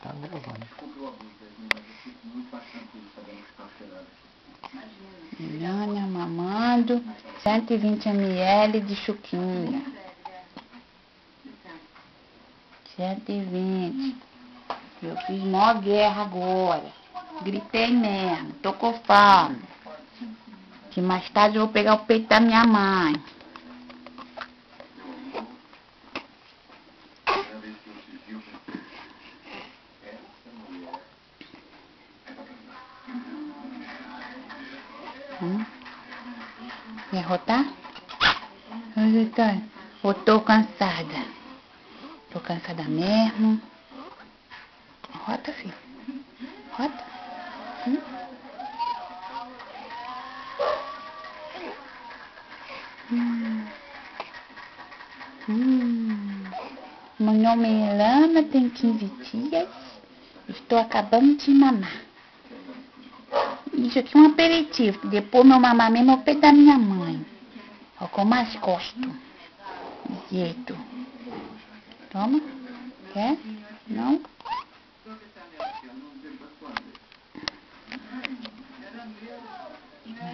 Tá gravando. Milhônia mamando 120 ml de chuquinha. 120. Eu fiz mó guerra agora. Gritei mesmo, tô com fome. Que mais tarde eu vou pegar o peito da minha mãe. Quer rotar? Eu tô cansada. Tô cansada mesmo. Rota, filho. Rota. Meu nome é Ilana, tenho 15 dias. Estou acabando de mamar. Isso aqui é um aperitivo. Depois meu mamar mesmo é o peito da minha mãe. É o que eu mais gosto. Jeito. Toma. Quer? Não?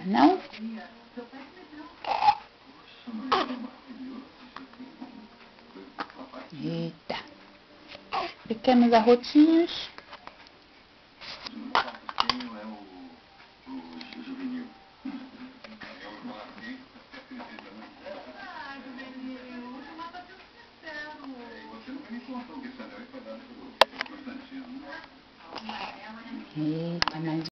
Não? Eita. Pequenos arrotinhos. Eita, mas